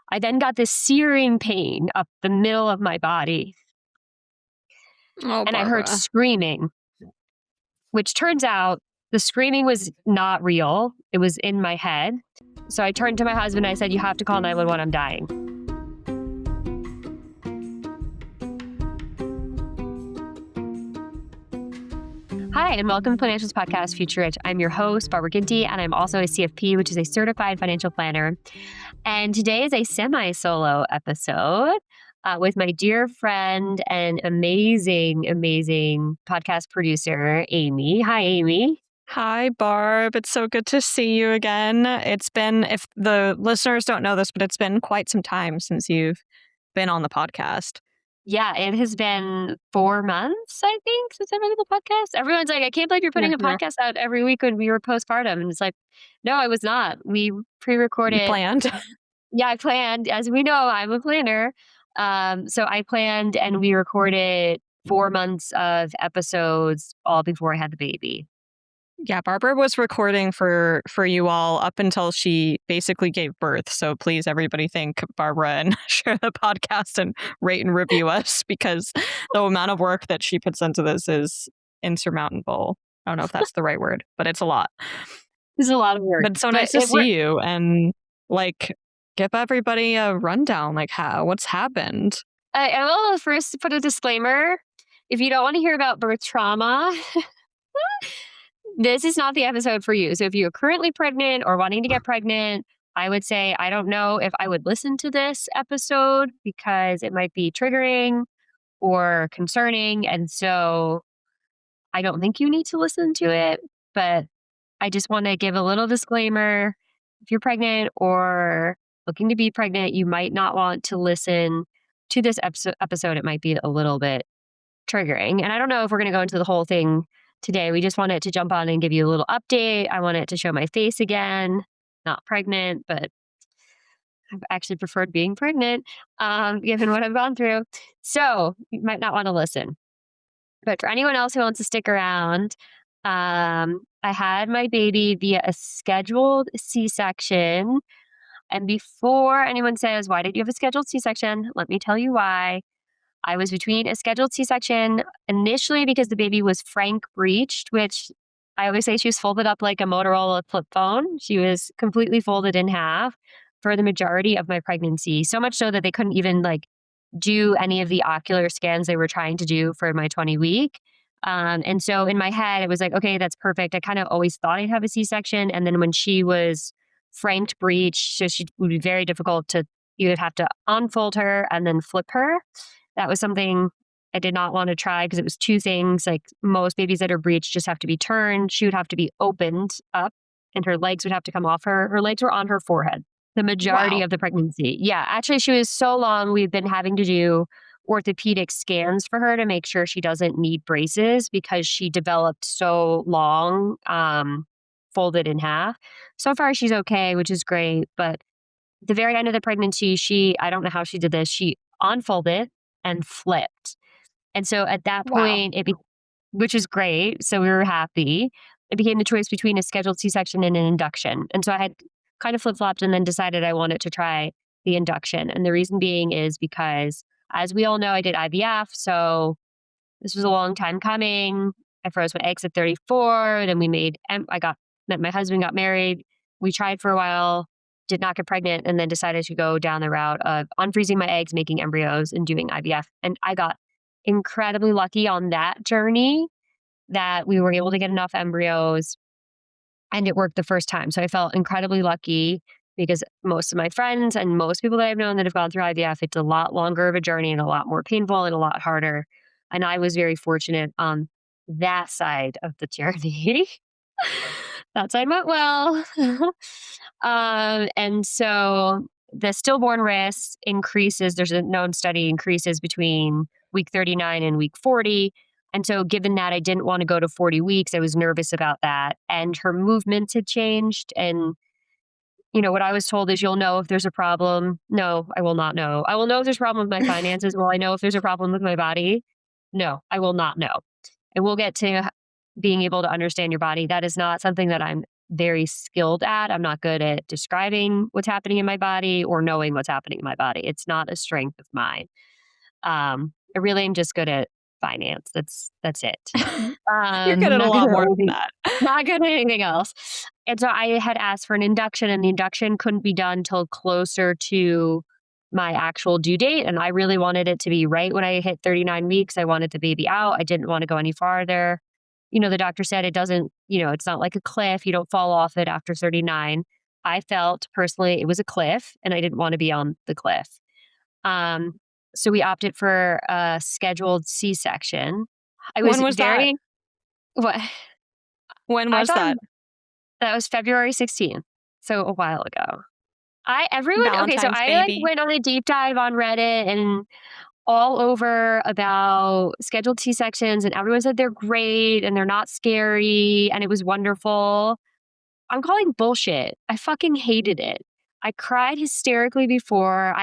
I then got this searing pain up the middle of my body. Oh, and Barbara. I heard screaming, which turns out the screaming was not real. It was in my head. So I turned to my husband and I said, "You have to call 911. I'm dying." Hi, and welcome to Financials Podcast Future Rich. I'm your host, Barbara Ginty, and I'm also a CFP, which is a certified financial planner. And today is a semi-solo episode with my dear friend and amazing podcast producer, Amy. Hi, Amy. Hi, Barb. It's so good to see you again. It's been, if the listeners don't know this, but it's been quite some time since you've been on the podcast. Yeah, it has been 4 months, I think, since I've been on the podcast. Everyone's like, "I can't believe you're putting a podcast out every week when we were postpartum." And it's like, no, I was not. We pre-recorded. You planned. Yeah, I planned. As we know, I'm a planner. So I planned and we recorded 4 months of episodes all before I had the baby. Yeah, Barbara was recording for you all up until she basically gave birth. So please, everybody, thank Barbara and share the podcast and rate and review us, because the amount of work that she puts into this is insurmountable. I don't know if that's the right word, but it's a lot. It's a lot of work. But it's so nice to see you and give everybody a rundown, what's happened. I will first put a disclaimer. If you don't want to hear about birth trauma, this is not the episode for you. So if you're currently pregnant or wanting to get pregnant, I would say, I don't know if I would listen to this episode because it might be triggering or concerning. And so I don't think you need to listen to it. But I just want to give a little disclaimer. If you're pregnant or looking to be pregnant, you might not want to listen to this episode. It might be a little bit triggering. And I don't know if we're going to go into the whole thing today. We just wanted to jump on and give you a little update. I wanted to show my face again. Not pregnant, but I've actually preferred being pregnant, given what I've gone through. So you might not want to listen. But for anyone else who wants to stick around, I had my baby via a scheduled C-section. And before anyone says, "Why did you have a scheduled C-section?" let me tell you why. I was between a scheduled C-section initially because the baby was frank breeched, which I always say she was folded up like a Motorola flip phone. She was completely folded in half for the majority of my pregnancy, so much so that they couldn't even do any of the ocular scans they were trying to do for my 20-week. And so in my head, it was like, okay, that's perfect. I kind of always thought I'd have a C-section. And then when she was franked breech, so she would be very difficult to, you would have to unfold her and then flip her. That was something I did not want to try because it was two things. Like most babies that are breeched just have to be turned. She would have to be opened up and her legs would have to come off her. Her legs were on her forehead the majority of the pregnancy. Yeah, actually she was so long. We've been having to do orthopedic scans for her to make sure she doesn't need braces because she developed so long, folded in half. So far she's okay, which is great. But at the very end of the pregnancy, I don't know how she did this. She unfolded and flipped. And so at that point, which is great. So we were happy. It became the choice between a scheduled C-section and an induction. And so I had kind of flip-flopped and then decided I wanted to try the induction. And the reason being is because, as we all know, I did IVF. So this was a long time coming. I froze my eggs at 34. Then my husband got married. We tried for a while, did not get pregnant, and then decided to go down the route of unfreezing my eggs, making embryos, and doing IVF. And I got incredibly lucky on that journey that we were able to get enough embryos and it worked the first time. So I felt incredibly lucky because most of my friends and most people that I've known that have gone through IVF, it's a lot longer of a journey and a lot more painful and a lot harder. And I was very fortunate on that side of the journey. That side went well. And so the stillborn risk increases. There's a known study increases between week 39 and week 40. And so given that I didn't want to go to 40 weeks, I was nervous about that. And her movements had changed. And, what I was told is you'll know if there's a problem. No, I will not know. I will know if there's a problem with my finances. Will I know if there's a problem with my body? No, I will not know. And we'll get to being able to understand your body. That is not something that I'm very skilled at. I'm not good at describing what's happening in my body or knowing what's happening in my body. It's not a strength of mine. I really am just good at finance. That's it. You're good at a Not good lot at more than anything. that. Not good at anything else. And so I had asked for an induction, and the induction couldn't be done till closer to my actual due date. And I really wanted it to be right when I hit 39 weeks. I wanted the baby out. I didn't want to go any farther. The doctor said it doesn't, it's not like a cliff. You don't fall off it after 39. I felt personally it was a cliff, and I didn't want to be on the cliff. Um, so we opted for a scheduled C-section. I was When was that? what? When I was thought that? that was February 16th, so a while ago. So Valentine's I, baby. went on a deep dive on Reddit and all over about scheduled C-sections, and everyone said they're great and they're not scary and it was wonderful. I'm calling bullshit. I fucking hated it. I cried hysterically before.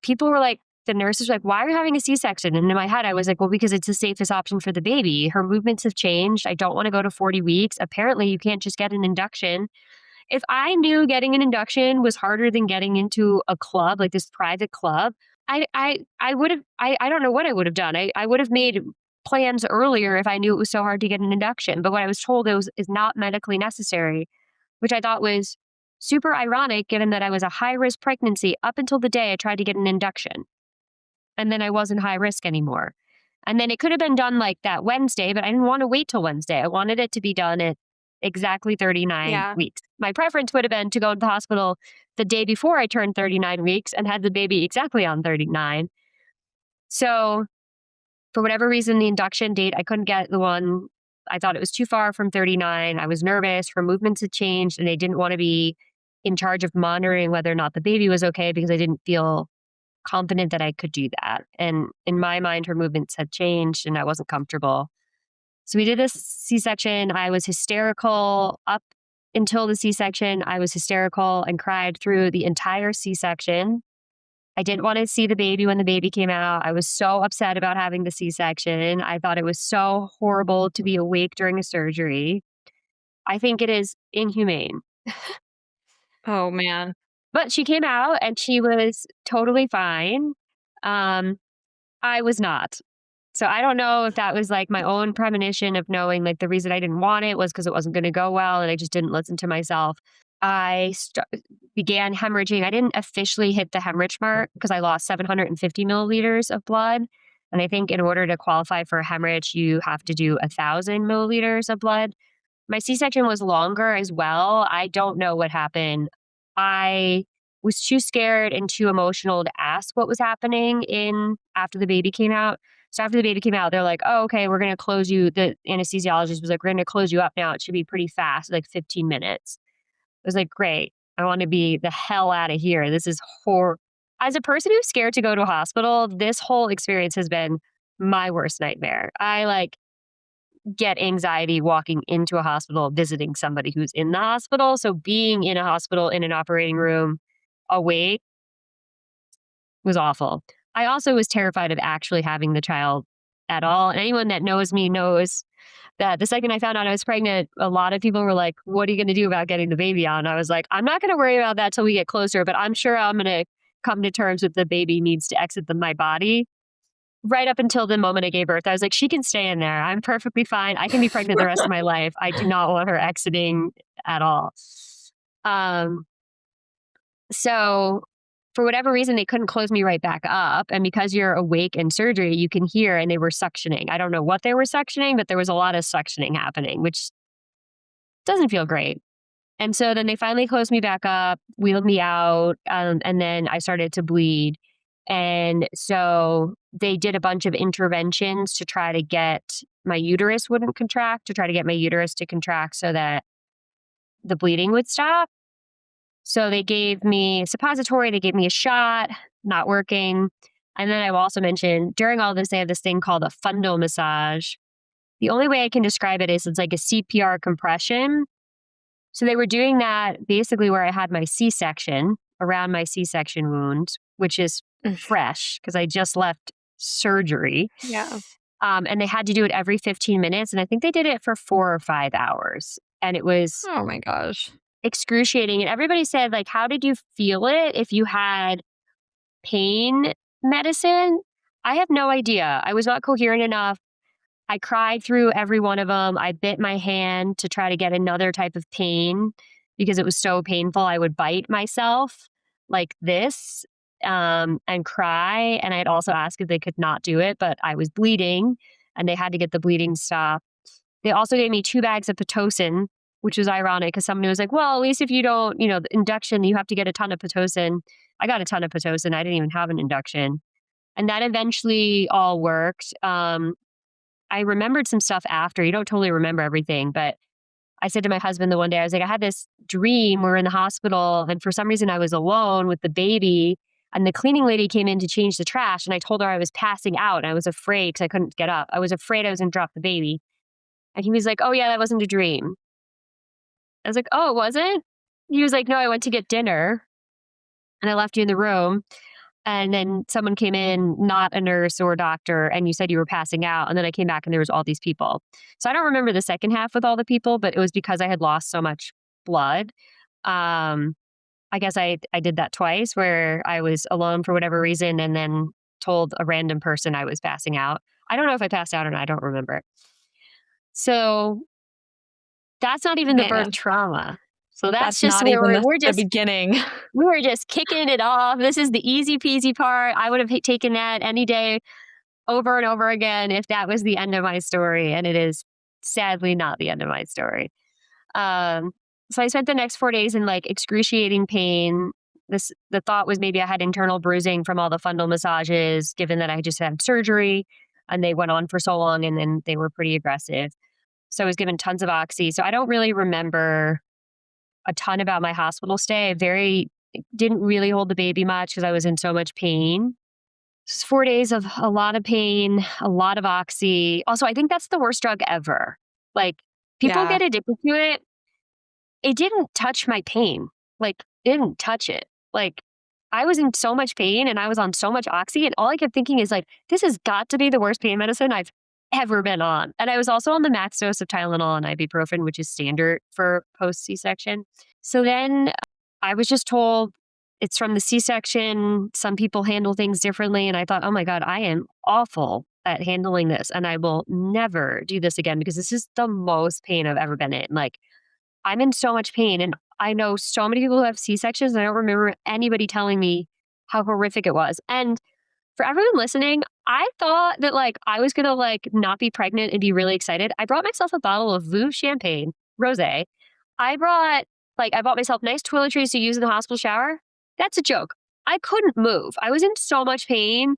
People were like, the nurses were like, why are you having a C-section? And in my head, I was like, well, because it's the safest option for the baby. Her movements have changed. I don't want to go to 40 weeks. Apparently, you can't just get an induction. If I knew getting an induction was harder than getting into a club, like this private club, I would have, I don't know what I would have done. I would have made plans earlier if I knew it was so hard to get an induction. But what I was told is not medically necessary, which I thought was super ironic given that I was a high risk pregnancy up until the day I tried to get an induction. And then I wasn't high risk anymore. And then it could have been done like that Wednesday, but I didn't want to wait till Wednesday. I wanted it to be done at exactly 39 Yeah. weeks. My preference would have been to go to the hospital the day before I turned 39 weeks and had the baby exactly on 39. So for whatever reason, the induction date, I couldn't get the one. I thought it was too far from 39. I was nervous. Her movements had changed, and they didn't want to be in charge of monitoring whether or not the baby was okay because I didn't feel confident that I could do that. And in my mind, her movements had changed and I wasn't comfortable. So we did this C-section. I was hysterical up until the C-section. I was hysterical and cried through the entire C-section. I didn't want to see the baby when the baby came out. I was so upset about having the C-section. I thought it was so horrible to be awake during a surgery. I think it is inhumane. Oh, man. But she came out and she was totally fine. I was not. So I don't know if that was like my own premonition of knowing like the reason I didn't want it was because it wasn't going to go well and I just didn't listen to myself. Began hemorrhaging. I didn't officially hit the hemorrhage mark because I lost 750 milliliters of blood. And I think in order to qualify for a hemorrhage, you have to do 1,000 milliliters of blood. My C-section was longer as well. I don't know what happened. I was too scared and too emotional to ask what was happening after the baby came out. So after the baby came out, they're like, oh, okay, we're going to close you. The anesthesiologist was like, we're going to close you up now. It should be pretty fast, like 15 minutes. I was like, great. I want to be the hell out of here. This is horrible. As a person who's scared to go to a hospital, this whole experience has been my worst nightmare. I get anxiety walking into a hospital, visiting somebody who's in the hospital. So being in a hospital in an operating room awake was awful. I also was terrified of actually having the child at all. And anyone that knows me knows that the second I found out I was pregnant, a lot of people were like, what are you going to do about getting the baby on? I was like, I'm not going to worry about that till we get closer, but I'm sure I'm going to come to terms with the baby needs to exit my body. Right up until the moment I gave birth, I was like, she can stay in there. I'm perfectly fine. I can be pregnant the rest of my life. I do not want her exiting at all. So for whatever reason, they couldn't close me right back up. And because you're awake in surgery, you can hear, and they were suctioning. I don't know what they were suctioning, but there was a lot of suctioning happening, which doesn't feel great. And so then they finally closed me back up, wheeled me out, and then I started to bleed. And so they did a bunch of interventions to try to get my uterus wouldn't contract, to try to get my uterus to contract so that the bleeding would stop. So they gave me a suppository, they gave me a shot, not working. And then I also mentioned during all this, they have this thing called a fundal massage. The only way I can describe it is it's like a CPR compression. So they were doing that basically where I had my C-section, around my C-section wound, which is fresh because I just left surgery. Yeah. And they had to do it every 15 minutes. And I think they did it for 4 or 5 hours. And it was Oh my gosh. excruciating. And everybody said, like, how did you feel it if you had pain medicine? I have no idea. I was not coherent enough. I cried through every one of them. I bit my hand to try to get another type of pain because it was so painful. I would bite myself like this and cry. And I'd also ask if they could not do it, but I was bleeding and they had to get the bleeding stopped. They also gave me 2 bags of Pitocin, which was ironic because somebody was like, well, at least if you don't, the induction, you have to get a ton of Pitocin. I got a ton of Pitocin. I didn't even have an induction. And that eventually all worked. I remembered some stuff after. You don't totally remember everything, but I said to my husband the one day, I was like, I had this dream. We're in the hospital, and for some reason I was alone with the baby, and the cleaning lady came in to change the trash, and I told her I was passing out, and I was afraid because I couldn't get up. I was afraid I was going to drop the baby. And he was like, oh, yeah, that wasn't a dream. I was like, oh, it wasn't? He was like, no, I went to get dinner, and I left you in the room. And then someone came in, not a nurse or a doctor, and you said you were passing out. And then I came back and there was all these people. So I don't remember the second half with all the people, but it was because I had lost so much blood. I guess I did that twice where I was alone for whatever reason and then told a random person I was passing out. I don't know if I passed out or not. I don't remember. So that's not even the birth Man, trauma. So that's just not where even we're the just beginning. we were just kicking it off. This is the easy peasy part. I would have taken that any day over and over again if that was the end of my story. And it is sadly not the end of my story. So I spent the next 4 days in like excruciating pain. The thought was maybe I had internal bruising from all the fundal massages, given that I just had surgery and they went on for so long and then they were pretty aggressive. So I was given tons of oxy. So I don't really remember a ton about my hospital stay. Didn't really hold the baby much because I was in so much pain. It's 4 days of a lot of pain, a lot of oxy. Also, I think that's the worst drug ever. Like, people Yeah. get addicted to it. It didn't touch my pain. Like, it didn't touch it. Like, I was in so much pain and I was on so much oxy, and all I kept thinking is like, this has got to be the worst pain medicine I've ever been on. And I was also on the max dose of Tylenol and ibuprofen, which is standard for post C-section. So then I was just told it's from the C-section. Some people handle things differently. And I thought, oh my God, I am awful at handling this. And I will never do this again because this is the most pain I've ever been in. Like, I'm in so much pain. And I know so many people who have C-sections. And I don't remember anybody telling me how horrific it was. And for everyone listening, I thought that like I was gonna like not be pregnant and be really excited. I brought myself a bottle of Vou champagne, rosé. I bought myself nice toiletries to use in the hospital shower. That's a joke. I couldn't move. I was in so much pain.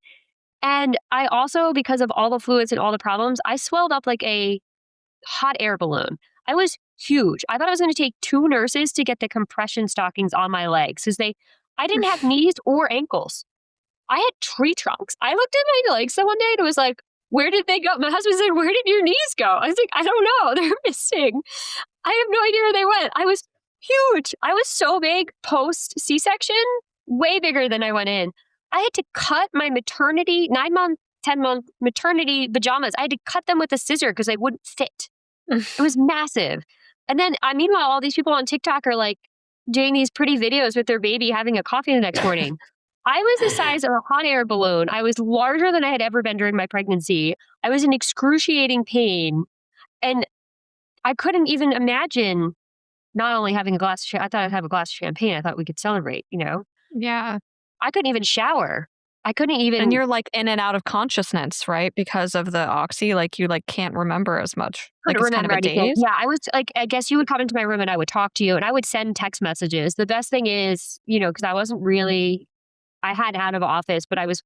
And I also, because of all the fluids and all the problems, I swelled up like a hot air balloon. I was huge. I thought I was going to take 2 nurses to get the compression stockings on my legs because I didn't have knees or ankles. I had tree trunks. I looked at my legs the one day and it was like, where did they go? My husband said, where did your knees go? I was like, I don't know. They're missing. I have no idea where they went. I was huge. I was so big post C-section, way bigger than I went in. I had to cut my maternity, 9-month, 10-month maternity pajamas. I had to cut them with a scissor because they wouldn't fit. It was massive. And then, meanwhile, all these people on TikTok are like doing these pretty videos with their baby having a coffee the next morning. I was the size of a hot air balloon. I was larger than I had ever been during my pregnancy. I was in excruciating pain. And I couldn't even imagine not only having a glass of I thought I'd have a glass of champagne. I thought we could celebrate, Yeah. I couldn't even shower. I couldn't even. And you're like in and out of consciousness, right? Because of the oxy, like you like can't remember as much. Like it's kind of a anything. daze. Yeah, I was like, I guess you would come into my room and I would talk to you and I would send text messages. The best thing is, because I wasn't really, I had out of office, but I was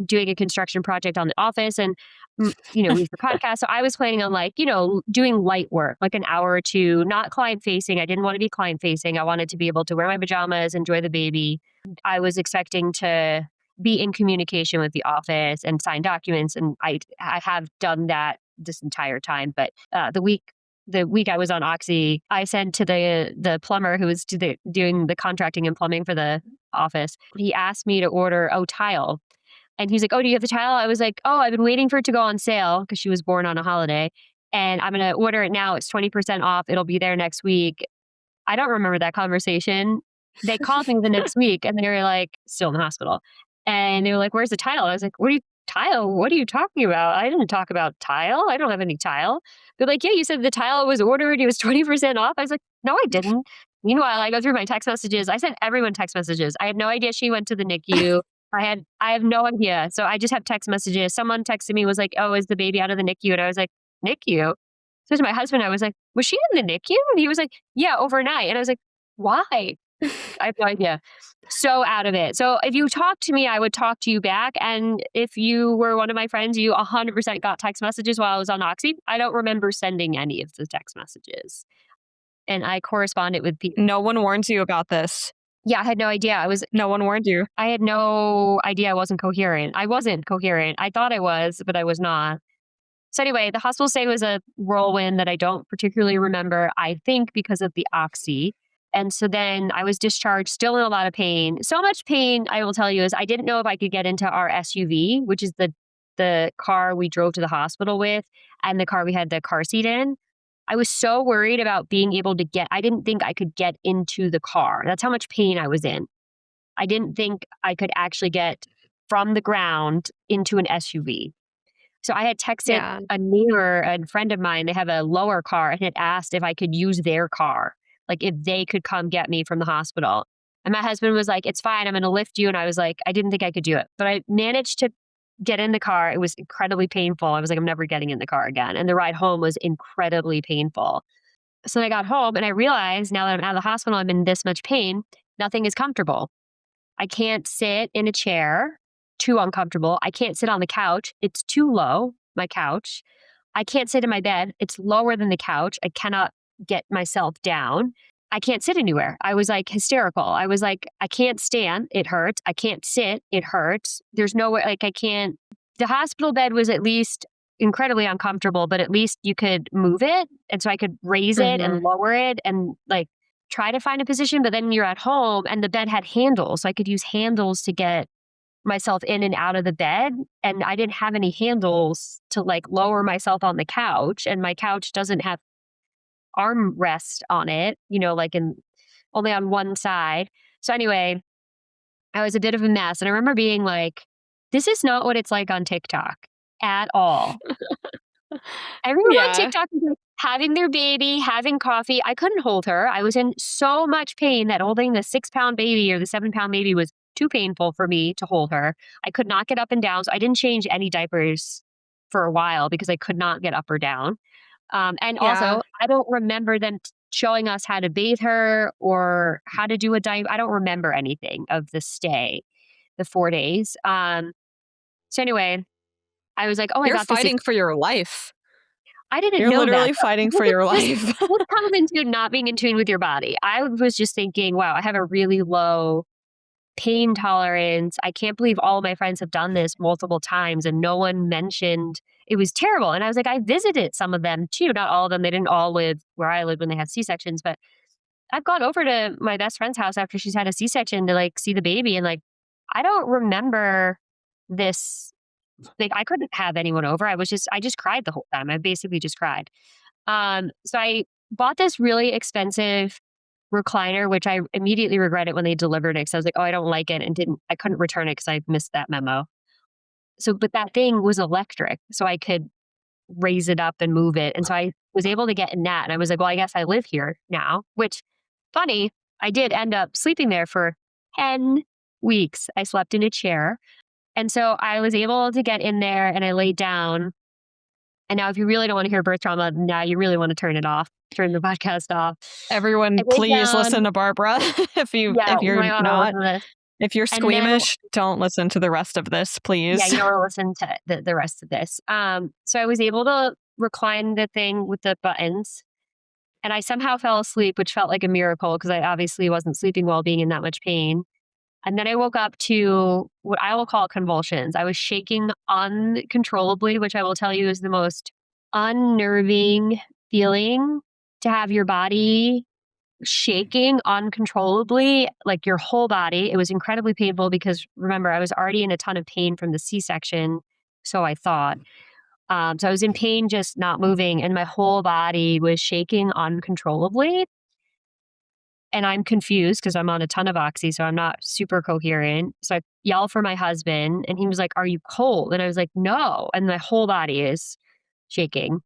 doing a construction project on the office and, we have the podcast. So I was planning on like, doing light work, like an hour or two, not client facing. I didn't want to be client facing. I wanted to be able to wear my pajamas, enjoy the baby. I was expecting to be in communication with the office and sign documents. And I have done that this entire time. But the week I was on Oxy, I said to the plumber who was doing the contracting and plumbing for the office, he asked me to order tile. And he's like, oh, do you have the tile? I was like, oh, I've been waiting for it to go on sale because she was born on a holiday. and I'm going to order it now. It's 20% off. It'll be there next week. I don't remember that conversation. They called me the next week and they were like, still in the hospital. And they were like, where's the tile? I was like, tile? What are you talking about? I didn't talk about tile. I don't have any tile. They're like, yeah, you said the tile was ordered. It was 20% off. I was like, no, I didn't. Meanwhile, I go through my text messages. I sent everyone text messages. I had no idea she went to the NICU. I have no idea. So I just have text messages. Someone texted me, was like, oh, is the baby out of the NICU? And I was like, NICU? So to my husband, I was like, was she in the NICU? And he was like, yeah, overnight. And I was like, why? I have no idea. So out of it. So if you talk to me, I would talk to you back. And if you were one of my friends, you 100% got text messages while I was on Oxy. I don't remember sending any of the text messages. And I corresponded with people. No one warns you about this. Yeah, I had no idea. No one warned you. I had no idea I wasn't coherent. I wasn't coherent. I thought I was, but I was not. So anyway, the hospital stay was a whirlwind that I don't particularly remember, I think because of the Oxy. And so then I was discharged, still in a lot of pain. So much pain, I will tell you, is I didn't know if I could get into our SUV, which is the car we drove to the hospital with, and the car we had the car seat in. I was so worried about being able to I didn't think I could get into the car. That's how much pain I was in. I didn't think I could actually get from the ground into an SUV. So I had texted a neighbor, a friend of mine, they have a lower car, and had asked if I could use their car, like if they could come get me from the hospital. And my husband was like, it's fine, I'm going to lift you. And I was like, I didn't think I could do it. But I managed to get in the car. It was incredibly painful. I was like, I'm never getting in the car again. And the ride home was incredibly painful. So I got home and I realized now that I'm out of the hospital, I'm in this much pain, nothing is comfortable. I can't sit in a chair, too uncomfortable. I can't sit on the couch. It's too low, my couch. I can't sit in my bed. It's lower than the couch. I cannot get myself down. I can't sit anywhere. I was like hysterical. I was like, I can't stand. It hurts. I can't sit. It hurts. There's no way, like I can't. The hospital bed was at least incredibly uncomfortable, but at least you could move it. And so I could raise it and lower it and like try to find a position. But then you're at home and the bed had handles. So I could use handles to get myself in and out of the bed. And I didn't have any handles to like lower myself on the couch. And my couch doesn't have armrest on it, like only on one side. So anyway, I was a bit of a mess. And I remember being like, this is not what it's like on TikTok at all. Everyone on TikTok is like having their baby, having coffee. I couldn't hold her. I was in so much pain that holding the 6-pound baby or the 7-pound baby was too painful for me to hold her. I could not get up and down. So I didn't change any diapers for a while because I could not get up or down. Also, I don't remember them showing us how to bathe her or how to do a diaper. I don't remember anything of the stay, the 4 days. So anyway, I was like, oh, You're fighting for your life. I didn't You're know literally that. fighting for your life. What comes into not being in tune with your body? I was just thinking, wow, I have a really low pain tolerance. I can't believe all of my friends have done this multiple times and no one mentioned it was terrible. And I was like, I visited some of them too. Not all of them. They didn't all live where I lived when they had C-sections, but I've gone over to my best friend's house after she's had a C-section to like see the baby. And like, I don't remember this. Like I couldn't have anyone over. I just cried the whole time. I basically just cried. So I bought this really expensive recliner, which I immediately regretted when they delivered it. Cause I was like, oh, I don't like it. And I couldn't return it because I missed that memo. So, but that thing was electric. So I could raise it up and move it. And so I was able to get in that. And I was like, well, I guess I live here now, which funny, I did end up sleeping there for 10 weeks. I slept in a chair. And so I was able to get in there and I laid down. And now if you really don't want to hear birth trauma, now you really want to turn the podcast off. Everyone, please listen to Barbara. If you're not, if you're squeamish, don't listen to the rest of this, please. Yeah, you don't want to listen to the rest of this. So I was able to recline the thing with the buttons. And I somehow fell asleep, which felt like a miracle because I obviously wasn't sleeping well being in that much pain. And then I woke up to what I will call convulsions. I was shaking uncontrollably, which I will tell you is the most unnerving feeling to have your body shaking uncontrollably, like your whole body. It was incredibly painful because remember, I was already in a ton of pain from the C-section. So I thought. So I was in pain, just not moving, and my whole body was shaking uncontrollably. And I'm confused because I'm on a ton of oxy, so I'm not super coherent. So I yell for my husband, and he was like, "Are you cold?" And I was like, "No." And my whole body is shaking.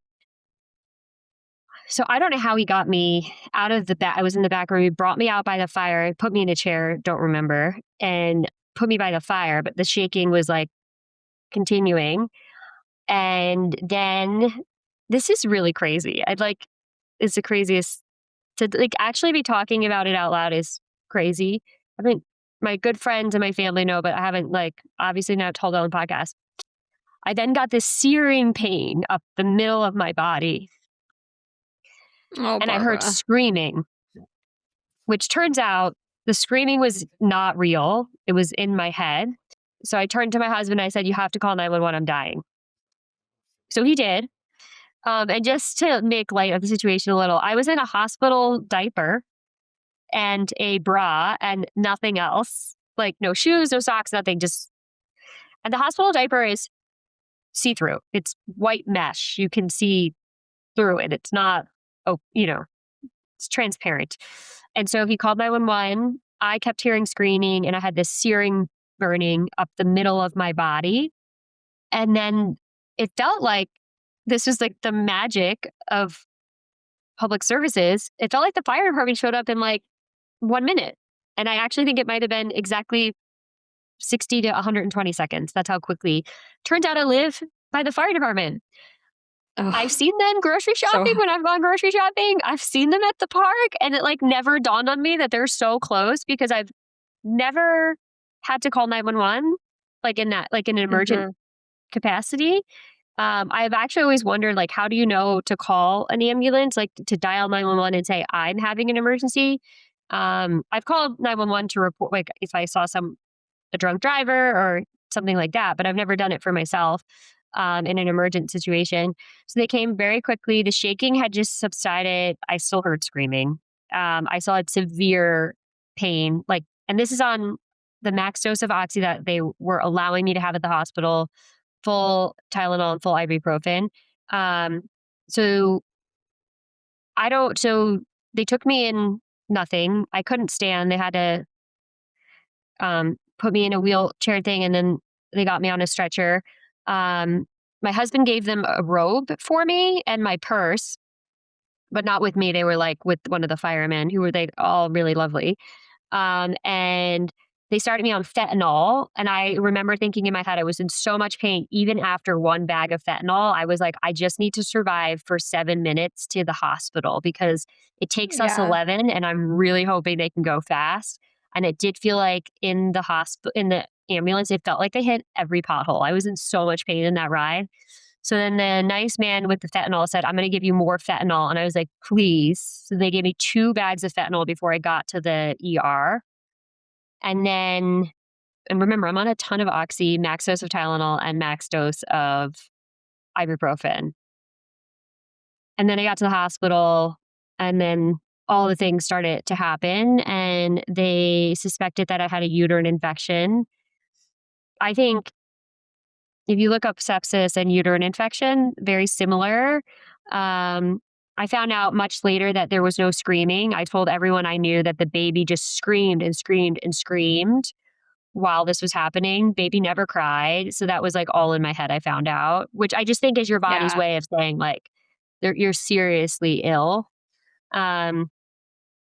So I don't know how he got me out of the back. I was in the back room. He brought me out by the fire, put me in a chair, don't remember, and put me by the fire. But the shaking was like continuing. And then this is really crazy. I'd like, it's the craziest to like actually be talking about it out loud is crazy. I mean, my good friends and my family know, but I haven't like obviously not told on the podcast. I then got this searing pain up the middle of my body Oh, and I heard Barbara. screaming, which turns out the screaming was not real. It was in my head. So I turned to my husband and I said, "You have to call 911. I'm dying." So he did. And just to make light of the situation a little, I was in a hospital diaper and a bra and nothing else. Like no shoes, no socks, nothing. Just and the hospital diaper is see through. It's white mesh. You can see through it. It's not, oh, it's transparent. And so he called 911. I kept hearing screaming and I had this searing burning up the middle of my body. And then it felt like this was like the magic of public services. It felt like the fire department showed up in like 1 minute. And I actually think it might have been exactly 60 to 120 seconds. That's how quickly. Turns out I live by the fire department. I've Oh, seen them grocery shopping so when I've gone grocery shopping. I've seen them at the park, and it like never dawned on me that they're so close because I've never had to call 911 like in that like in an emergent mhm. capacity. I've actually always wondered like how do you know to call an ambulance, like to dial 911 and say I'm having an emergency. I've called 911 to report like if I saw a drunk driver or something like that, but I've never done it for myself in an emergent situation. So they came very quickly. The shaking had just subsided. I still heard screaming. I still had severe pain. Like, and this is on the max dose of oxy that they were allowing me to have at the hospital, full Tylenol and full ibuprofen. Um, so so they took me in nothing. I couldn't stand. They had to put me in a wheelchair thing, and then they got me on a stretcher. My husband gave them a robe for me and my purse, but not with me. They were like with one of the firemen who were they all really lovely. And they started me on fentanyl. And I remember thinking in my head, I was in so much pain, even after one bag of fentanyl. I was like, I just need to survive for 7 minutes to the hospital because it takes us Yeah. 11, and I'm really hoping they can go fast. And it did feel like in the hospital, in the ambulance, it felt like they hit every pothole. I was in so much pain in that ride. So then the nice man with the fentanyl said, "I'm going to give you more fentanyl." And I was like, "Please." So they gave me 2 bags of fentanyl before I got to the ER. And then, and remember, I'm on a ton of oxy, max dose of Tylenol, and max dose of ibuprofen. And then I got to the hospital, and then all the things started to happen, and they suspected that I had a uterine infection. I think if you look up sepsis and uterine infection, very similar. Um, I found out much later that there was no screaming. I told everyone I knew that the baby just screamed and screamed and screamed while this was happening. Baby never cried. So that was like all in my head, I found out, which I just think is your body's Yeah. way of saying like you're seriously ill. Um,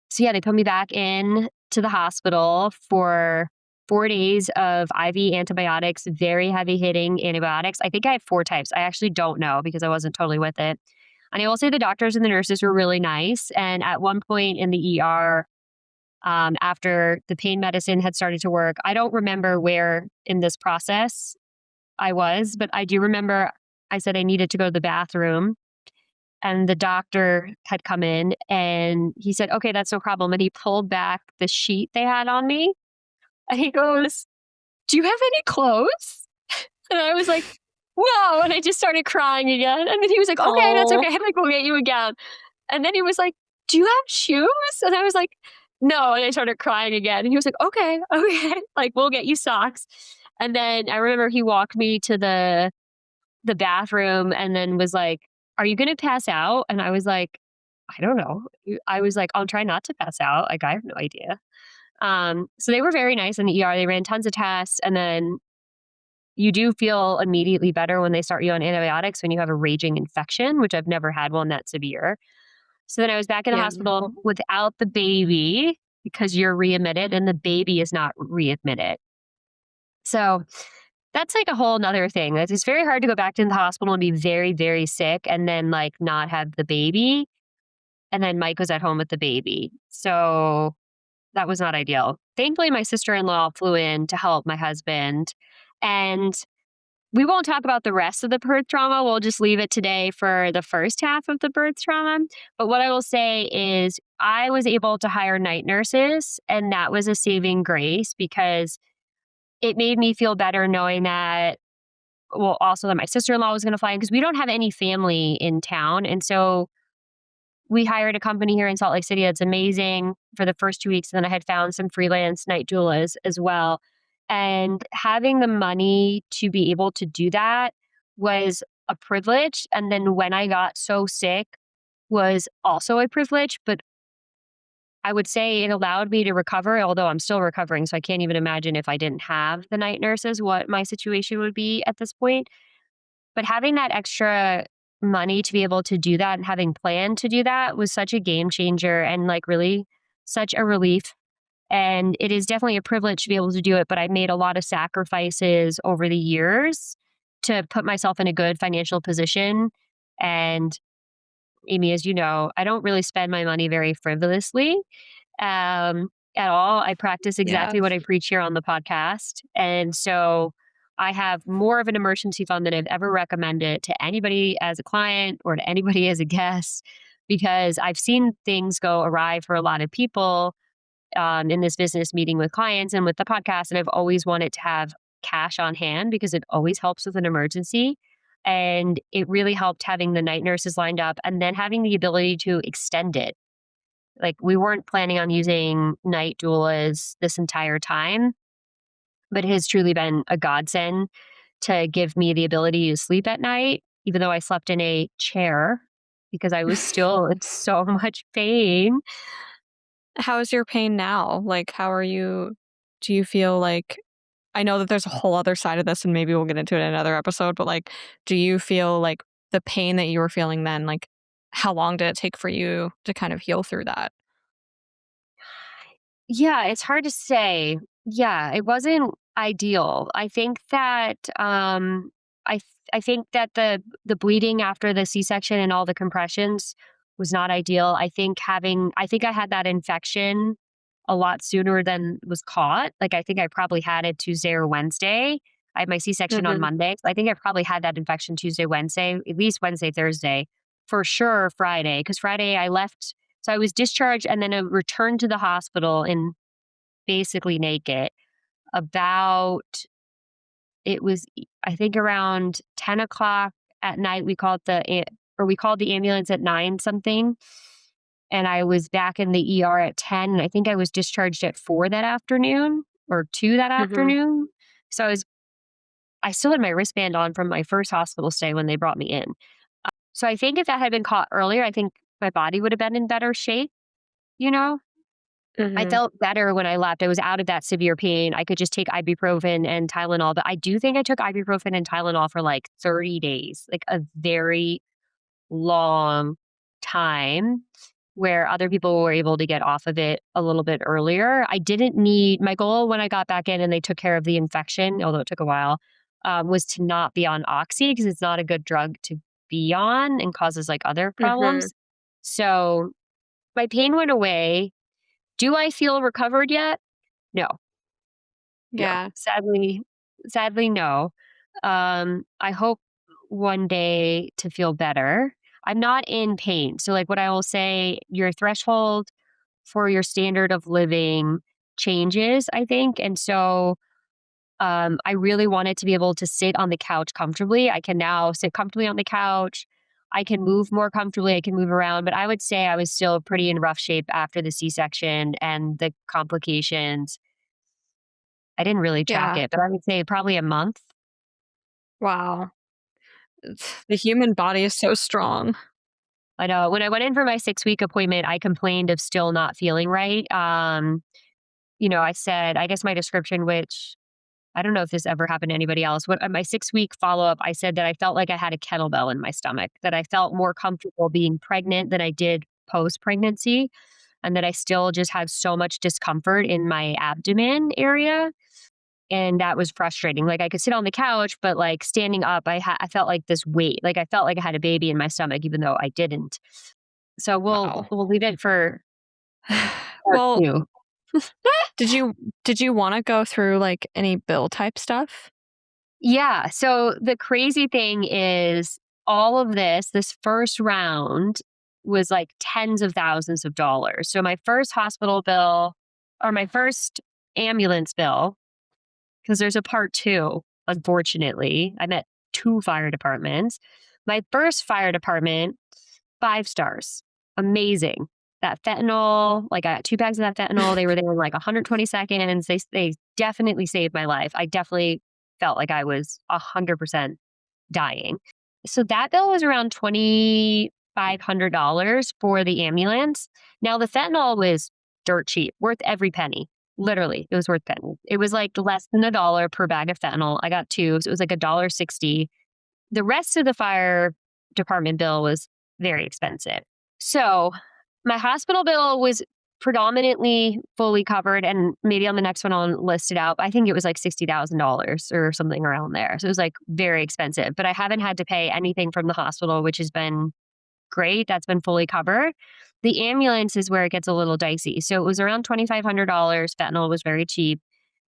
so yeah, they put me back in to the hospital for 4 days of IV antibiotics, very heavy hitting antibiotics. I think I have 4 types. I actually don't know because I wasn't totally with it. And I will say the doctors and the nurses were really nice. And at one point in the ER, after the pain medicine had started to work, I don't remember where in this process I was, but I do remember I said I needed to go to the bathroom. And the doctor had come in and he said, "Okay, that's no problem." And he pulled back the sheet they had on me and he goes, "Do you have any clothes?" And I was like, "No." And I just started crying again. And then he was like, "Okay, that's Oh. okay. Like, we'll get you a gown." And then he was like, "Do you have shoes?" And I was like, "No." And I started crying again. And he was like, "Okay, okay. Like, we'll get you socks." And then I remember he walked me to the the bathroom and then was like, "Are you gonna pass out?" And I was like, "I don't know." I was like, "I'll try not to pass out." Like, I have no idea. So they were very nice in the ER. They ran tons of tests, and then you do feel immediately better when they start you on antibiotics when you have a raging infection, which I've never had one that severe. So then I was back in the Yeah. hospital without the baby because you're readmitted and the baby is not readmitted. So that's like a whole nother thing. It's very hard to go back to the hospital and be very, very sick and then like not have the baby. And then Mike was at home with the baby. So that was not ideal. Thankfully, my sister in law flew in to help my husband. And we won't talk about the rest of the birth trauma. We'll just leave it today for the first half of the birth trauma. But what I will say is, I was able to hire night nurses, and that was a saving grace because it made me feel better knowing that, well, also that my sister in law was going to fly in because we don't have any family in town. And so we hired a company here in Salt Lake City that's amazing for the first 2 weeks. And then I had found some freelance night doulas as well. And having the money to be able to do that was a privilege. And then when I got so sick was also a privilege, but I would say it allowed me to recover, although I'm still recovering. So I can't even imagine if I didn't have the night nurses, what my situation would be at this point. But having that extra money to be able to do that and having planned to do that was such a game changer and like really such a relief. And it is definitely a privilege to be able to do it. But I've made a lot of sacrifices over the years to put myself in a good financial position. And Amy, as you know, I don't really spend my money very frivolously at all. I practice Yeah. exactly what I preach here on the podcast. And so I have more of an emergency fund than I've ever recommended to anybody as a client or to anybody as a guest because I've seen things go awry for a lot of people in this business meeting with clients and with the podcast. And I've always wanted to have cash on hand because it always helps with an emergency. And it really helped having the night nurses lined up and then having the ability to extend it. Like we weren't planning on using night doulas this entire time, but it has truly been a godsend to give me the ability to sleep at night, even though I slept in a chair because I was still in so much pain. How is your pain now? Like, how are you? Do you feel like I know that there's a whole other side of this, and maybe we'll get into it in another episode, but like, do you feel like the pain that you were feeling then, like, how long did it take for you to kind of heal through that? Yeah, it's hard to say. Yeah, it wasn't ideal. I think that I think that the bleeding after the C-section and all the compressions was not ideal. I think I had that infection a lot sooner than was caught. Like I think I probably had it Tuesday or Wednesday. I had my C-section on Mhm. Monday. So I think I probably had that infection Tuesday, Wednesday, at least Wednesday, Thursday, for sure Friday. Because Friday I left so I was discharged and then I returned to the hospital in basically naked. About it was I think around 10 o'clock at night we called the ambulance at 9 something, and I was back in the ER at 10, and I think I was discharged at 4 that afternoon or 2 that Mhm. afternoon. So I still had my wristband on from my first hospital stay when they brought me in. So I think if that had been caught earlier, I think my body would have been in better shape, you know? I Mhm. felt better when I left. I was out of that severe pain. I could just take ibuprofen and Tylenol, but I do think I took ibuprofen and Tylenol for like 30 days, like a very long time where other people were able to get off of it a little bit earlier. I didn't need my goal when I got back in and they took care of the infection, although it took a while, was to not be on oxy because it's not a good drug to be on and causes like other Mhm. problems. So my pain went away. Do I feel recovered yet? No, no. Yeah. Sadly, no. I hope one day to feel better. I'm not in pain. So, like, what I will say, your threshold for your standard of living changes, I think. And so, I really wanted to be able to sit on the couch comfortably. I can now sit comfortably on the couch. I can move more comfortably. I can move around, but I would say I was still pretty in rough shape after the C section and the complications. I didn't really track Yeah. it, but I would say probably a month. Wow. The human body is so strong. I know. When I went in for my 6-week appointment, I complained of still not feeling right. I said, I guess my description, which I don't know if this ever happened to anybody else. What at my 6-week follow-up, I said that I felt like I had a kettlebell in my stomach, that I felt more comfortable being pregnant than I did post-pregnancy, and that I still just had so much discomfort in my abdomen area, and that was frustrating. Like, I could sit on the couch, but, like, standing up, I felt like this weight. Like, I felt like I had a baby in my stomach even though I didn't. So we'll Wow. we'll leave it for part Well, 2. did you want to go through like any bill type stuff? Yeah. So the crazy thing is all of this first round was like tens of thousands of dollars. So my first hospital bill or my first ambulance bill, because there's a part two, unfortunately. I met two fire departments. My first fire department, 5 stars. Amazing. That fentanyl, like I got 2 bags of that fentanyl. They were there in like 120 seconds. They definitely saved my life. I definitely felt like I was 100% dying. So that bill was around $2,500 for the ambulance. Now the fentanyl was dirt cheap, worth every penny. Literally, it was worth penny. It was like less than $1 per bag of fentanyl. I got two, so it was like $1.60. The rest of the fire department bill was very expensive. So my hospital bill was predominantly fully covered, and maybe on the next one I'll list it out. I think it was like $60,000 or something around there. So it was like very expensive, but I haven't had to pay anything from the hospital, which has been great. That's been fully covered. The ambulance is where it gets a little dicey. So it was around $2,500. Fentanyl was very cheap.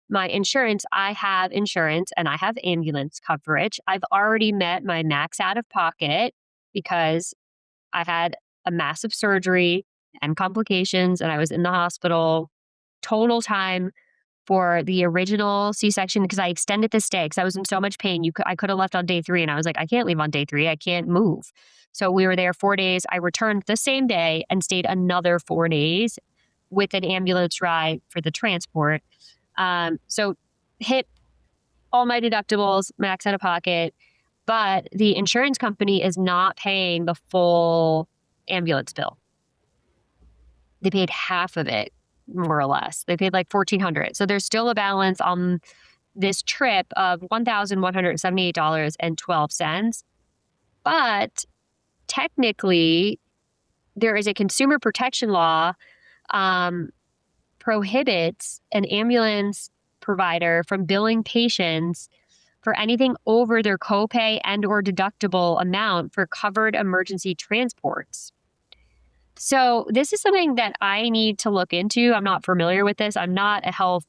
My insurance, I have insurance and I have ambulance coverage. I've already met my max out of pocket because I had a massive surgery and complications, and I was in the hospital total time for the original C-section because I extended the stay because I was in so much pain. I could have left on day 3, and I was like, I can't leave on day 3. I can't move. So we were there 4 days. I returned the same day and stayed another 4 days with an ambulance ride for the transport. So hit all my deductibles, max out of pocket, but the insurance company is not paying the full ambulance bill. They paid half of it, more or less. They paid like $1,400. So there's still a balance on this trip of $1,178.12. But technically, there is a consumer protection law prohibits an ambulance provider from billing patients for anything over their copay and or deductible amount for covered emergency transports. So this is something that I need to look into. I'm not familiar with this. I'm not a health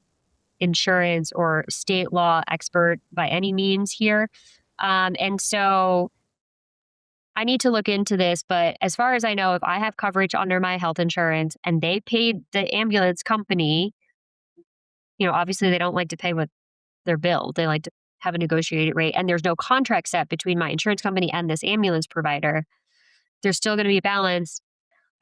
insurance or state law expert by any means here. And so I need to look into this. But as far as I know, if I have coverage under my health insurance and they paid the ambulance company, obviously they don't like to pay what they're billed. They like to have a negotiated rate. And there's no contract set between my insurance company and this ambulance provider. There's still going to be a balance.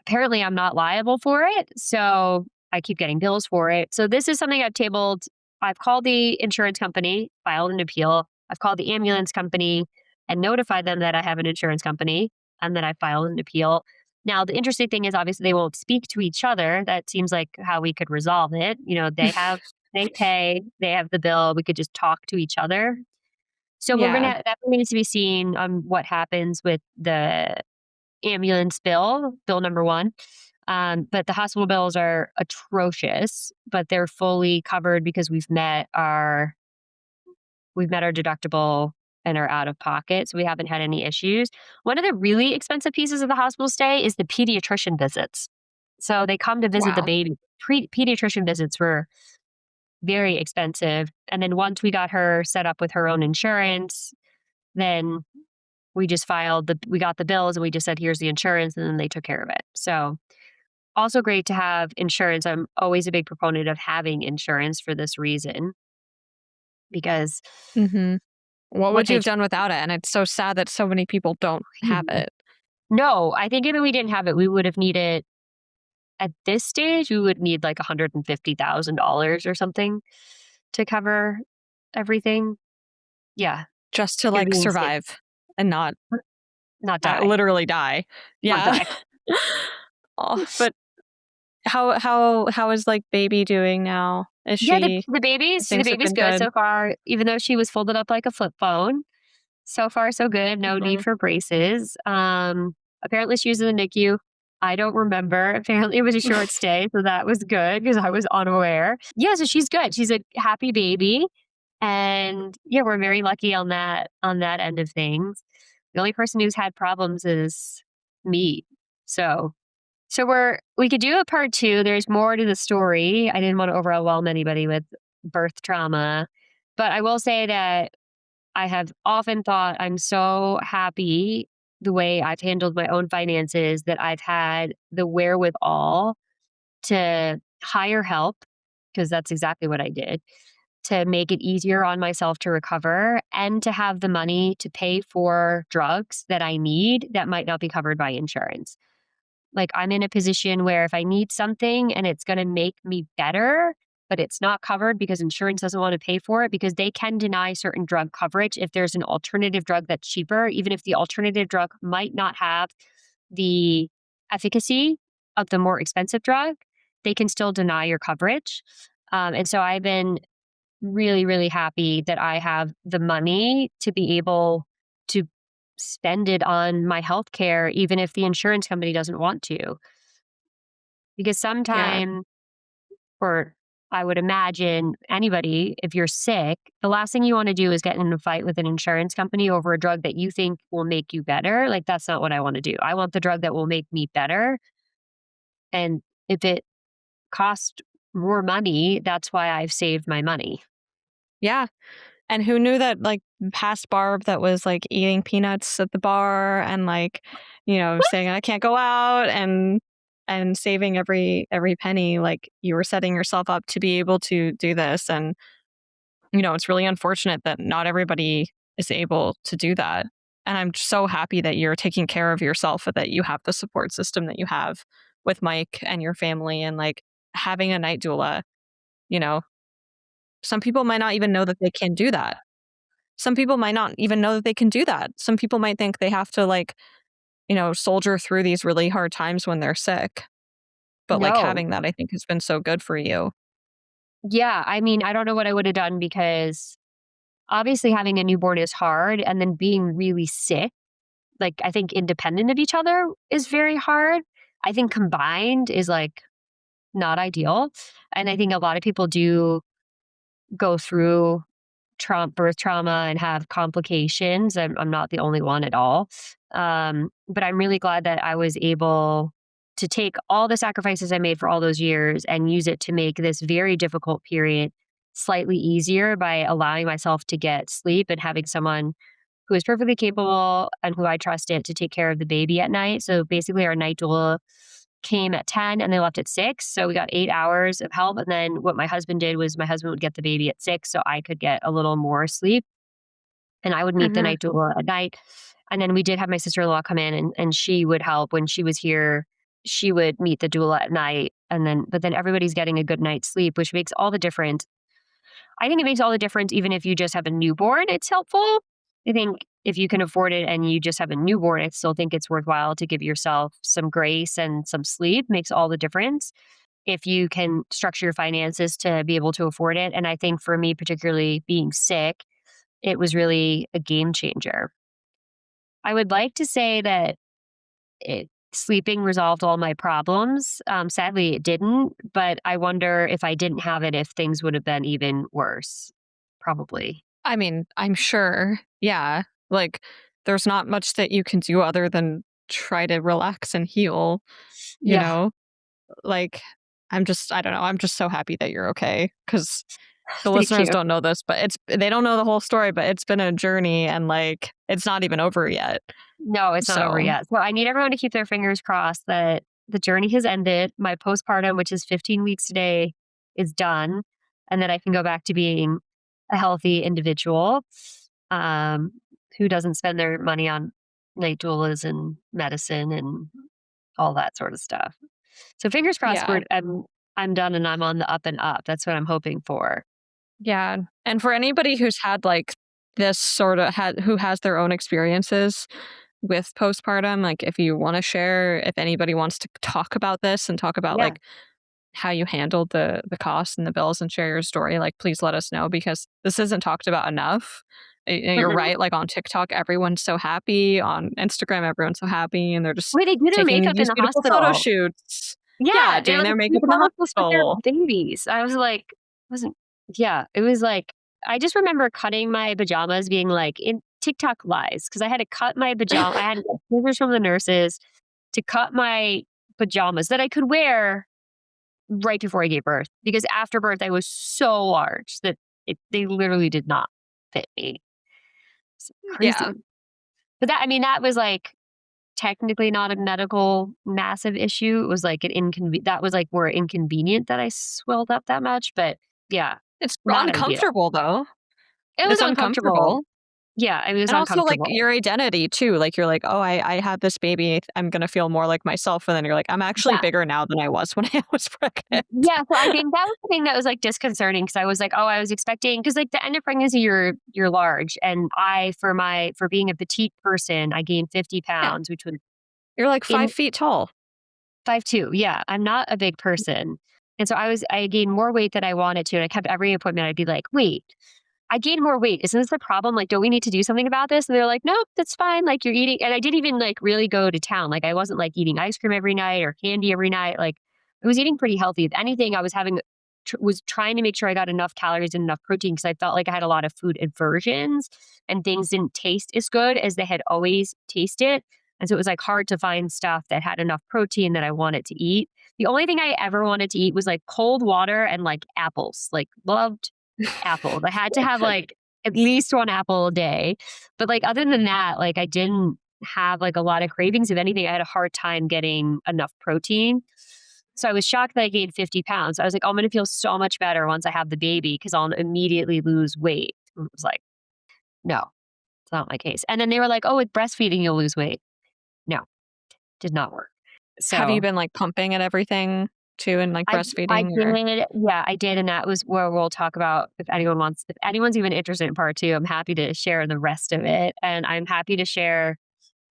Apparently, I'm not liable for it. So I keep getting bills for it. So this is something I've tabled. I've called the insurance company, filed an appeal. I've called the ambulance company and notified them that I have an insurance company and that I filed an appeal. Now, the interesting thing is obviously they won't speak to each other. That seems like how we could resolve it. They pay, they have the bill. We could just talk to each other. So Yeah. that remains to be seen on what happens with the ambulance bill number 1. But the hospital bills are atrocious, but they're fully covered because we've met our deductible and are out of pocket. So we haven't had any issues. One of the really expensive pieces of the hospital stay is the pediatrician visits. So they come to visit the Wow. baby. Pediatrician visits were very expensive. And then once we got her set up with her own insurance, then we just we got the bills and we just said, here's the insurance. And then they took care of it. So also great to have insurance. I'm always a big proponent of having insurance for this reason because Mm-hmm. What what would you they have done without it? And it's so sad that so many people don't have it. No, I think if we didn't have it, we would have needed at this stage, we would need like $150,000 or something to cover everything. Yeah. Just to It'd like be insane. survive. and not Not die. literally die. Not Yeah. die. But how is like baby doing now? Is Yeah, the she the baby's the things have baby's been good good? so far, even though she was folded up like a flip phone. So far, so good. No need Mhm. for braces. Apparently she was in the NICU. I don't remember. Apparently it was a short stay, so that was good because I was unaware. Yeah, so she's good. She's a happy baby. And yeah, we're very lucky on that end of things. The only person who's had problems is me. So we could do a part 2. There's more to the story. I didn't want to overwhelm anybody with birth trauma, but I will say that I have often thought I'm so happy the way I've handled my own finances that I've had the wherewithal to hire help, because that's exactly what I did, to make it easier on myself to recover and to have the money to pay for drugs that I need that might not be covered by insurance. Like, I'm in a position where if I need something and it's gonna make me better, but it's not covered because insurance doesn't wanna pay for it, because they can deny certain drug coverage if there's an alternative drug that's cheaper, even if the alternative drug might not have the efficacy of the more expensive drug, they can still deny your coverage. And so I've been really, really happy that I have the money to be able to spend it on my healthcare, even if the insurance company doesn't want to. Because Yeah. sometime, or I would imagine anybody, if you're sick, the last thing you want to do is get in a fight with an insurance company over a drug that you think will make you better. Like, that's not what I want to do. I want the drug that will make me better. And if it costs more money, that's why I've saved my money. Yeah. And who knew that like past Barb that was like eating peanuts at the bar and like, saying I can't go out and saving every penny, like you were setting yourself up to be able to do this. And it's really unfortunate that not everybody is able to do that. And I'm so happy that you're taking care of yourself and that you have the support system that you have with Mike and your family, and like having a night doula, you know, some people might not even know that they can do that. Some people might not even know that they can do that. Some people might think they have to like, soldier through these really hard times when they're sick. But like No. having that, I think, has been so good for you. Yeah. I mean, I don't know what I would have done, because obviously having a newborn is hard. And then being really sick, like, I think independent of each other is very hard. I think combined is like not ideal. And I think a lot of people do go through birth trauma and have complications. I'm not the only one at all. But I'm really glad that I was able to take all the sacrifices I made for all those years and use it to make this very difficult period slightly easier by allowing myself to get sleep and having someone who is perfectly capable and who I trusted to take care of the baby at night. So basically, our night doula came at 10 and they left at 6. So we got 8 hours of help. And then what my husband did was my husband would get the baby at 6 so I could get a little more sleep. And I would meet the Hmm. night doula at night. And then we did have my sister in law come in, and she would help when she was here. She would meet the doula at night. But then everybody's getting a good night's sleep, which makes all the difference. I think it makes all the difference even if you just have a newborn, it's helpful. I think if you can afford it and you just have a newborn, I still think it's worthwhile to give yourself some grace and some sleep, makes all the difference if you can structure your finances to be able to afford it. And I think for me, particularly being sick, it was really a game changer. I would like to say that sleeping resolved all my problems. Sadly, it didn't, but I wonder if I didn't have it, if things would have been even worse. Probably. I mean, I'm sure. Yeah. Like there's not much that you can do other than try to relax and heal, you Yeah. know? Like I don't know. I'm just so happy that you're okay, because the Thank listeners you. don't know this, but they don't know the whole story, but it's been a journey and like it's not even over yet. No, it's not over So, yet. So I need everyone to keep their fingers crossed that the journey has ended. My postpartum, which is 15 weeks today, is done, and that I can go back to being a healthy individual, um, who doesn't spend their money on night doulas and medicine and all that sort of stuff. So fingers crossed, yeah. I'm done and I'm on the up and up. That's what I'm hoping for. Yeah. And for anybody who's had like this sort of who has their own experiences with postpartum, like if you want to share, if anybody wants to talk about this and talk about Yeah. like how you handled the costs and the bills and share your story, like please let us know because this isn't talked about enough. You're Mm-mm. right. Like on TikTok, everyone's so happy. On Instagram, everyone's so happy, and they're just Wait, they do their taking makeup in these the beautiful photo hospital. shoots. Yeah, Yeah, they're doing like their makeup in super the helpless with their hospital. babies. I was like, wasn't yeah, it was like I just remember cutting my pajamas being like in TikTok lies because I had to cut my pajama I had to get scissors from the nurses to cut my pajamas that I could wear right before I gave birth because after birth I was so large that they literally did not fit me. It's Yeah, crazy. But that I mean, that was like technically not a medical massive issue. It was like an that was like more inconvenient that I swelled up that much, but yeah, it's not ideal. uncomfortable though. It was It's uncomfortable. uncomfortable. Yeah, it was And also, like, uncomfortable. your identity too, like, you're like, "Oh, I had this baby, I'm gonna feel more like myself," and then you're like, "I'm actually Yeah. bigger now than I was when I was pregnant." Yeah, so I think that was the thing that was, like, disconcerting because I was like, "Oh, I was expecting because like, the end of pregnancy, you're large, and for being a petite person, I gained 50 Yeah, pounds, which was you're like in 5 feet tall. 5'2". Yeah, I'm not a big person, and so I gained more weight than I wanted to, and I kept every appointment, I'd be like, "Wait, I gained more weight. Isn't this a problem? Like, don't we need to do something about this?" And they're like, "Nope, that's fine. Like, you're eating." And I didn't even like really go to town. Like, I wasn't like eating ice cream every night or candy every night. Like, I was eating pretty healthy. If anything, I was was trying to make sure I got enough calories and enough protein because I felt like I had a lot of food aversions and things didn't taste as good as they had always tasted. And so it was like hard to find stuff that had enough protein that I wanted to eat. The only thing I ever wanted to eat was like cold water and like apples. Like loved apples. I had to have, like, at least 1 apple a day. But, like, other than that, like, I didn't have, like, a lot of cravings. If anything, I had a hard time getting enough protein. So I was shocked that I gained 50 pounds. I was like, "Oh, I'm gonna feel so much better once I have the baby because 'cause I'll immediately lose weight." And it was like, "No, it's not my case." And then they were like, "Oh, with breastfeeding, you'll lose weight." No, did not work. Have you So been, like, pumping and everything too and, like, I breastfeeding or did, yeah, I did, and that was where we'll talk about if anyone's even interested in part 2, I'm happy to share the rest of it, and I'm happy to share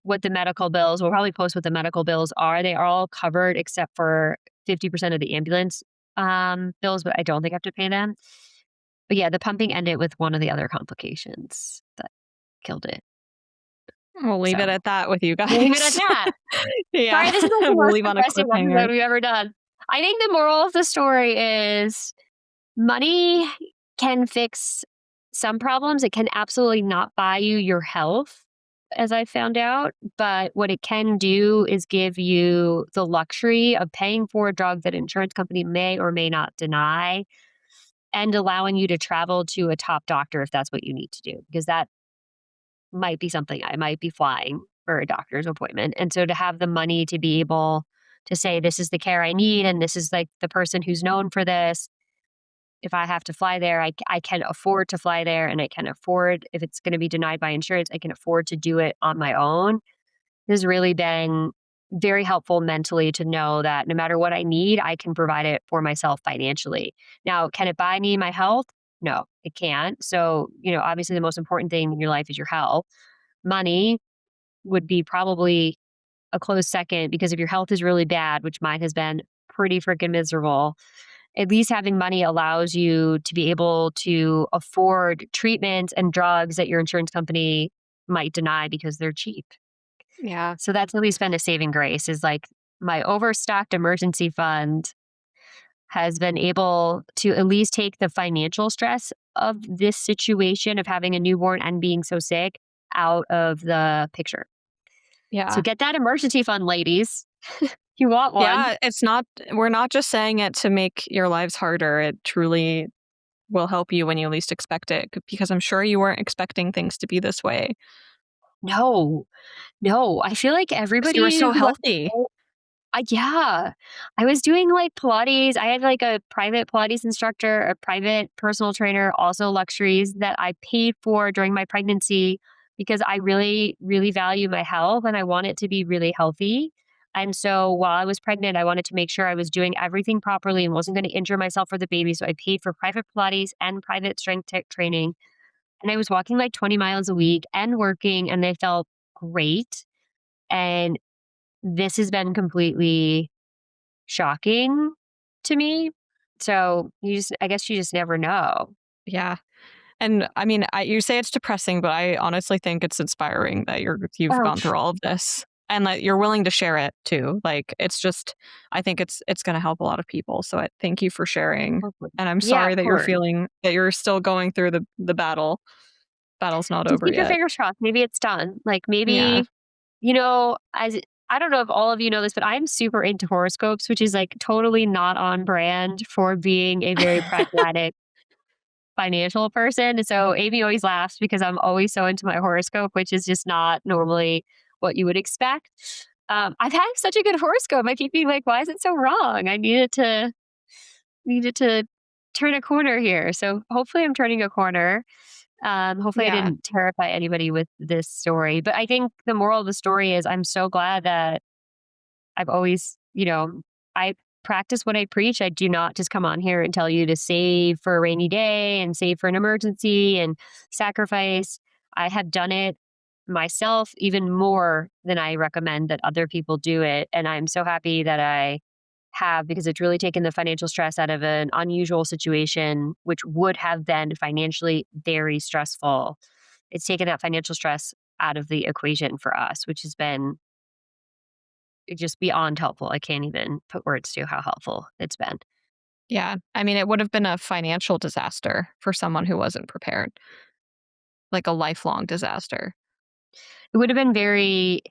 what the medical bills we'll probably post what the medical bills are. They are all covered except for 50% of the ambulance, bills, but I don't think I have to pay them. But yeah, the pumping ended with one of the other complications that killed it. we'll leave it So, at that with you we'll leave it at guys. that. Yeah, Sorry, this is like the we'll most leave on a depressing cliffhanger. episode we've ever done. I think the moral of the story is money can fix some problems. It can absolutely not buy you your health, as I found out. But what it can do is give you the luxury of paying for a drug that an insurance company may or may not deny and allowing you to travel to a top doctor if that's what you need to do, because that might be something I might be flying for a doctor's appointment. And so to have the money to be able to say, this is the care I need, and this is like the person who's known for this, if I have to fly there, I can afford to fly there and I can afford, if it's going to be denied by insurance, I can afford to do it on my own. Has really been very helpful mentally to know that no matter what I need, I can provide it for myself financially. Now, can it buy me my health? No, it can't. So, obviously the most important thing in your life is your health. Money would be probably a close second because if your health is really bad, which mine has been pretty freaking miserable, at least having money allows you to be able to afford treatments and drugs that your insurance company might deny because they're cheap. Yeah. So that's at least been a saving grace is like my overstocked emergency fund has been able to at least take the financial stress of this situation of having a newborn and being so sick out of the picture. So Yeah. get that emergency fund, ladies. You want one. Yeah, it's not we're not just saying it to make your lives harder. It truly will help you when you least expect it because I'm sure you weren't expecting things to be this way No, no. I feel like because you were everybody so who healthy. yeah. I was doing, like, Pilates. I had, like, a private Pilates instructor, a private personal trainer, also luxuries that I paid for during my pregnancy because I really, really value my health and I want it to be really healthy. And so while I was pregnant, I wanted to make sure I was doing everything properly and wasn't gonna injure myself for the baby, so I paid for private Pilates and private strength training, and I was walking like 20 miles a week and working, and they felt great. And this has been completely shocking to me. So I guess you just never know. Yeah. And I mean, you say it's depressing, but I honestly think it's inspiring that you've Oh, gone through all of this and that you're willing to share it too. Like it's just, I think it's going to help a lot of people. So I thank you for sharing. hopefully. And I'm Yeah, sorry of that you're course. feeling that you're still going through the battle. Battle's not Just over keep your yet. fingers crossed. Maybe it's done. Like Yeah. maybe, as I don't know if all of you know this, but I'm super into horoscopes, which is like totally not on brand for being a very pragmatic financial person. And so Amy always laughs because I'm always so into my horoscope, which is just not normally what you would expect. I've had such a good horoscope. I keep being like, why is it so wrong? I needed to turn a corner here. So hopefully I'm turning a corner. Hopefully I Yeah. didn't terrify anybody with this story. But I think the moral of the story is I'm so glad that I've always, I practice what I preach. I do not just come on here and tell you to save for a rainy day and save for an emergency and sacrifice. I have done it myself even more than I recommend that other people do it. And I'm so happy that I have because it's really taken the financial stress out of an unusual situation, which would have been financially very stressful. It's taken that financial stress out of the equation for us, which has been just beyond helpful. I can't even put words to how helpful it's been. Yeah. I mean, it would have been a financial disaster for someone who wasn't prepared, like a lifelong disaster. It would have been very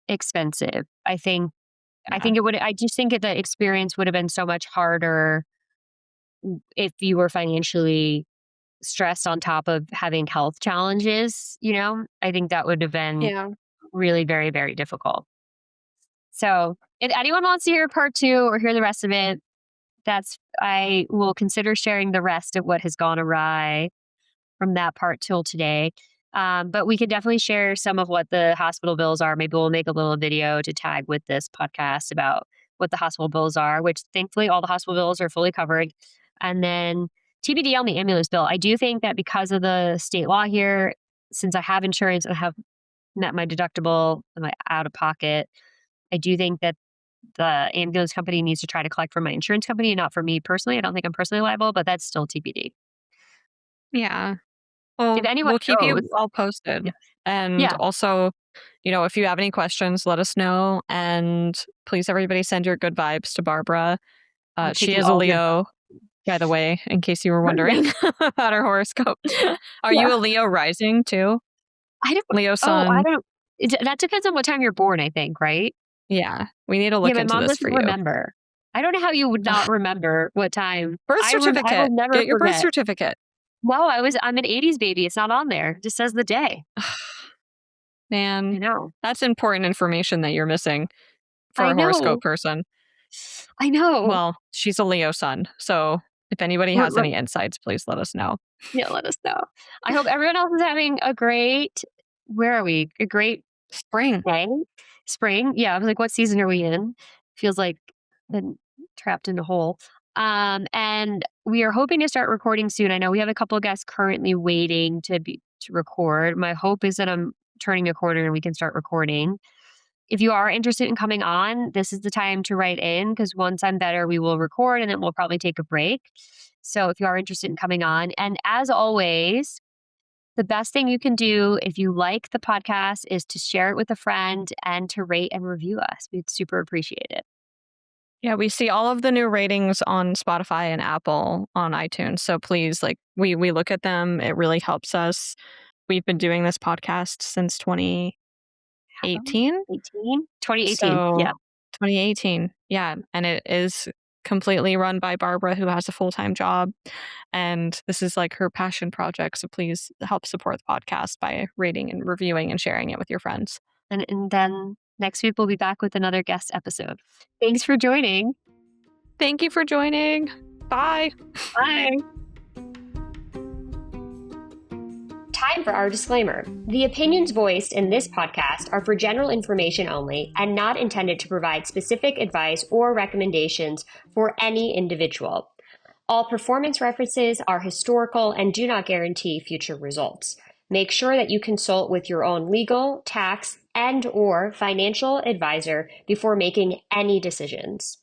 expensive. I Yeah. think it would I just think that the experience would have been so much harder if you were financially stressed on top of having health challenges. I think that would have been Yeah. really very, very difficult. So, if anyone wants to hear part 2 or hear the rest of it, I will consider sharing the rest of what has gone awry from that part till today. But we can definitely share some of what the hospital bills are. Maybe we'll make a little video to tag with this podcast about what the hospital bills are, which thankfully all the hospital bills are fully covered. And then TBD on the ambulance bill. I do think that because of the state law here, since I have insurance and have met my deductible and my out of pocket, I do think that the ambulance company needs to try to collect from my insurance company and not for me personally. I don't think I'm personally liable, but that's still TBD. Yeah. If Well, anyone we'll keep knows, you all posted. yeah, And yeah, also, if you have any questions, let us know. And please, everybody, send your good vibes to Barbara. I'm She taking is a all good. Leo, by the way, in case you were Yeah, wondering about her horoscope. Are yeah. you a Leo rising too? I don't. Leo Oh, I sun? don't. That depends on what time you're born. I think, right? Yeah. We need to Yeah, look my into mom this for doesn't you. remember. I don't know how you would not Ugh. remember what time. Birth I will certificate. never Get your birth forget. certificate. No, I'm an '80s baby. It's not on there. It just says the day. I Man, know. that's important information that you're missing for I a horoscope know. person. I know. Well, she's a Leo sun. So if anybody has any insights, please let us know. Yeah, let us know. I hope everyone else is having a great. Where are we? A great Spring. day, spring. Yeah, I was like, what season are we in? Feels like been trapped in a hole. And we are hoping to start recording soon. I know we have a couple of guests currently waiting to record. My hope is that I'm turning a corner and we can start recording. If you are interested in coming on, this is the time to write in because once I'm better, we will record and then we'll probably take a break. So if you are interested in coming on, and as always, the best thing you can do if you like the podcast is to share it with a friend and to rate and review us. We'd super appreciate it. Yeah, we see all of the new ratings on Spotify and Apple on iTunes. So please, like we look at them. It really helps us. We've been doing this podcast since How? 2018. 2018. So Yeah. 2018. Yeah. And it is completely run by Barbara, who has a full-time job. And this is like her passion project. So please help support the podcast by rating and reviewing and sharing it with your friends. And then next week we'll be back with another guest episode. Thanks for joining. Thank you for joining. Bye. Bye. Time for our disclaimer. The opinions voiced in this podcast are for general information only and not intended to provide specific advice or recommendations for any individual. All performance references are historical and do not guarantee future results. Make sure that you consult with your own legal, tax, and/or financial advisor before making any decisions.